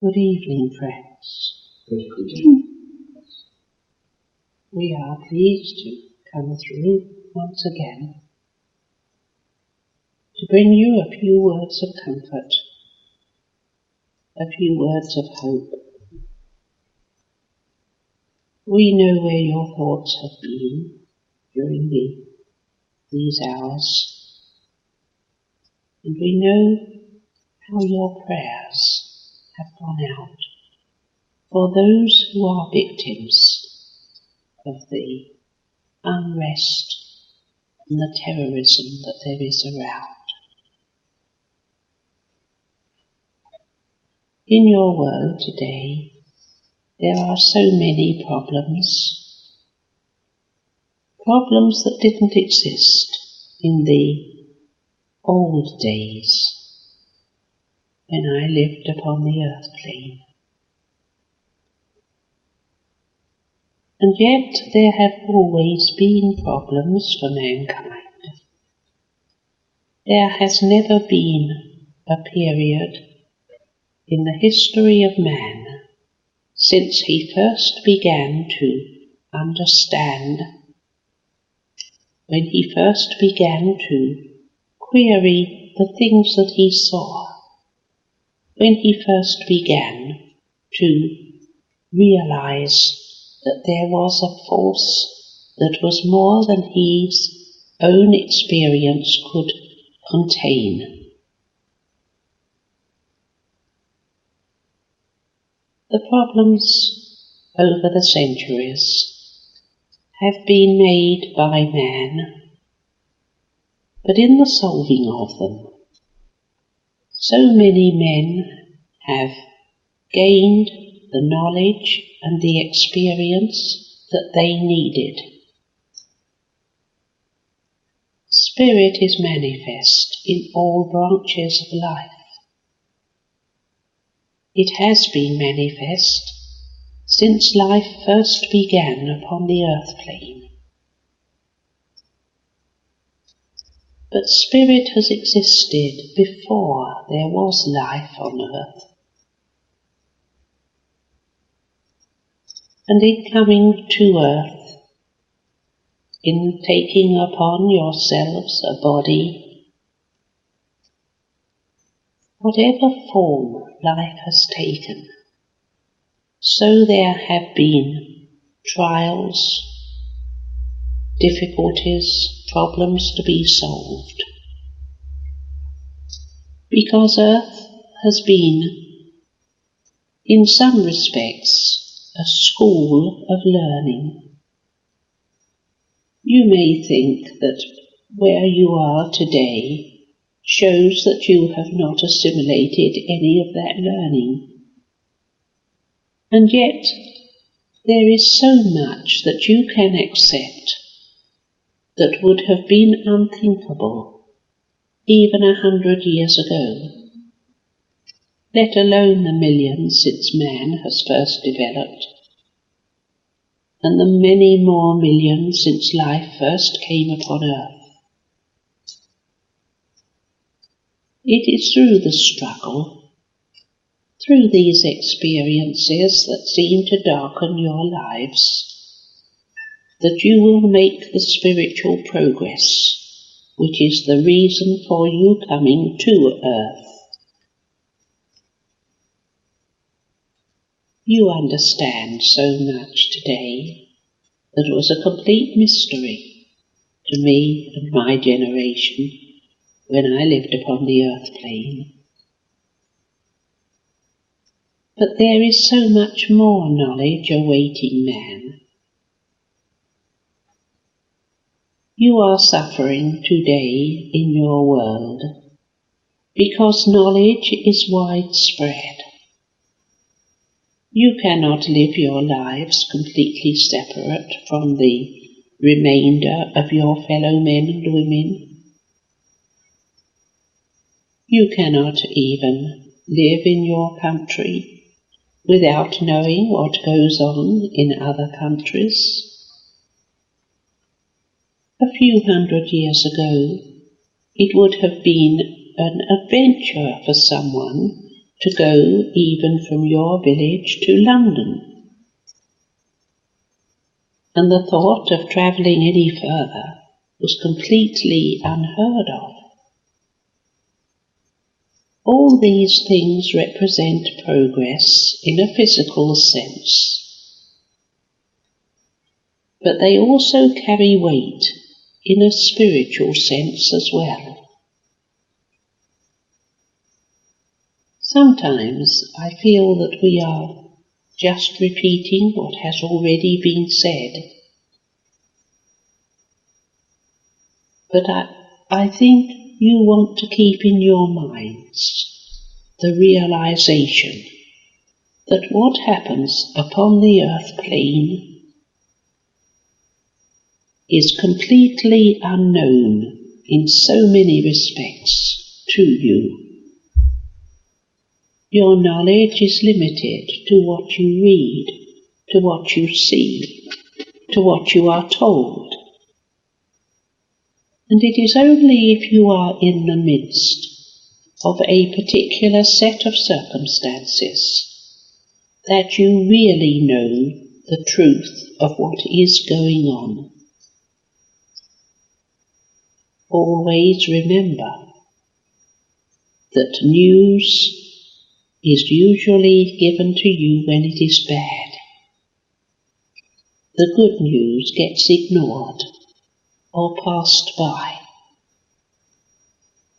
Good evening, friends. Good evening. We are pleased to come through once again to bring you a few words of comfort, a few words of hope. We know where your thoughts have been during these hours, and we know how your prayers have gone out for those who are victims of the unrest and the terrorism that there is around. In your world today, there are so many problems that didn't exist in the old days when I lived upon the earth plane. And yet there have always been problems for mankind. There has never been a period in the history of man since he first began to understand, when he first began to query the things that he saw, when he first began to realize that there was a force that was more than his own experience could contain. The problems over the centuries have been made by man, but in the solving of them, so many men have gained the knowledge and the experience that they needed. Spirit is manifest in all branches of life. It has been manifest since life first began upon the earth plane. But spirit has existed before there was life on earth. And in coming to earth, in taking upon yourselves a body, whatever form life has taken, so there have been trials, difficulties, problems to be solved. Because earth has been, in some respects, a school of learning. You may think that where you are today shows that you have not assimilated any of that learning. And yet there is so much that you can accept that would have been unthinkable even 100 years ago, let alone the millions since man has first developed, and the many more millions since life first came upon earth. It is through the struggle, through these experiences that seem to darken your lives, that you will make the spiritual progress, which is the reason for you coming to earth. You understand so much today that was a complete mystery to me and my generation when I lived upon the earth plane. But there is so much more knowledge awaiting man. You are suffering today in your world because knowledge is widespread. You cannot live your lives completely separate from the remainder of your fellow men and women. You cannot even live in your country without knowing what goes on in other countries. A few 100 years ago, it would have been an adventure for someone to go even from your village to London, and the thought of travelling any further was completely unheard of. All these things represent progress in a physical sense, but they also carry weight in a spiritual sense as well. Sometimes I feel that we are just repeating what has already been said, but I think you want to keep in your minds the realization that what happens upon the earth plane is completely unknown in so many respects to you. Your knowledge is limited to what you read, to what you see, to what you are told. And it is only if you are in the midst of a particular set of circumstances that you really know the truth of what is going on. Always remember that news is usually given to you when it is bad. The good news gets ignored or passed by.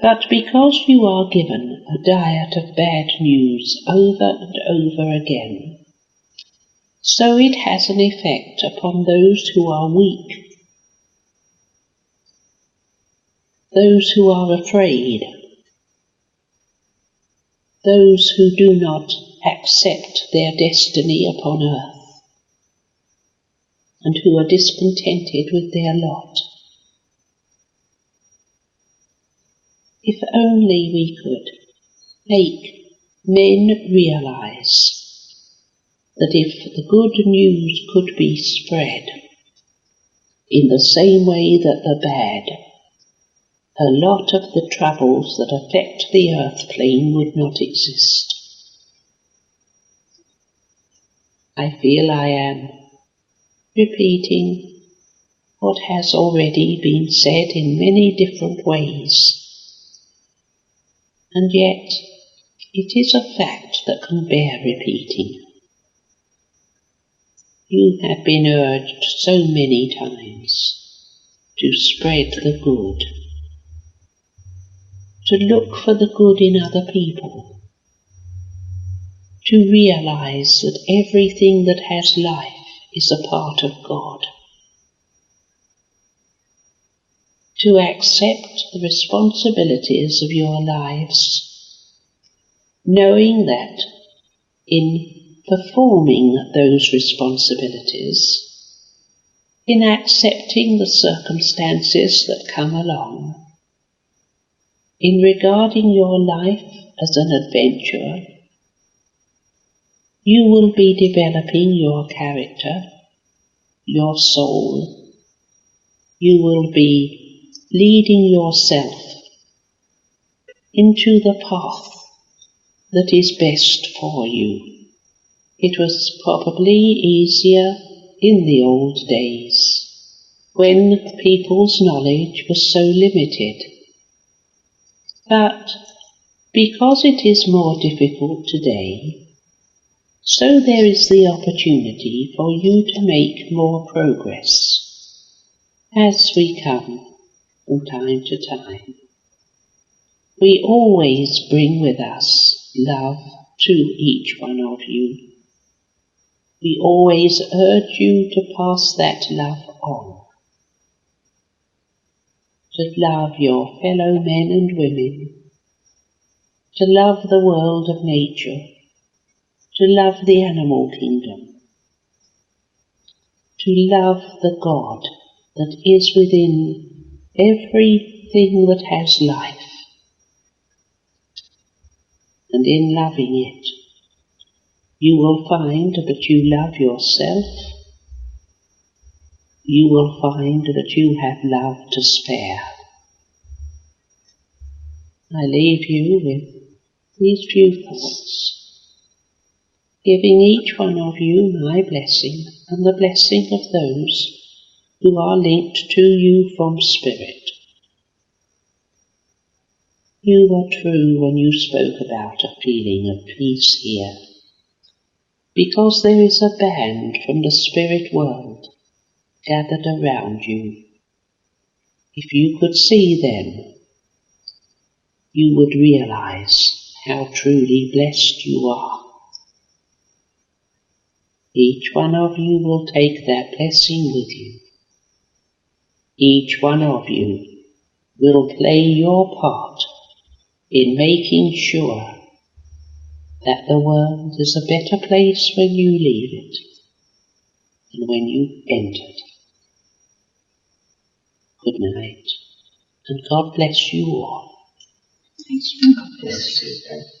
But because you are given a diet of bad news over and over again, so it has an effect upon those who are weak, those who are afraid, those who do not accept their destiny upon earth, and who are discontented with their lot. If only we could make men realize that if the good news could be spread in the same way that the bad, a lot of the troubles that affect the earth plane would not exist. I feel I am repeating what has already been said in many different ways, and yet it is a fact that can bear repeating. You have been urged so many times to spread the good, to look for the good in other people, to realize that everything that has life is a part of God, to accept the responsibilities of your lives, knowing that in performing those responsibilities, in accepting the circumstances that come along, in regarding your life as an adventure, you will be developing your character, your soul. You will be leading yourself into the path that is best for you. It was probably easier in the old days, when people's knowledge was so limited. But because it is more difficult today, so there is the opportunity for you to make more progress as we come from time to time. We always bring with us love to each one of you. We always urge you to pass that love on, to love your fellow men and women, to love the world of nature, to love the animal kingdom, to love the God that is within everything that has life. And in loving it, you will find that you love yourself. You will find that you have love to spare. I leave you with these few thoughts, giving each one of you my blessing and the blessing of those who are linked to you from spirit. You were true when you spoke about a feeling of peace here, because there is a band from the spirit world gathered around you. If you could see them, you would realize how truly blessed you are. Each one of you will take that blessing with you. Each one of you will play your part in making sure that the world is a better place when you leave it than when you entered. Good night, and God bless you all. God bless you.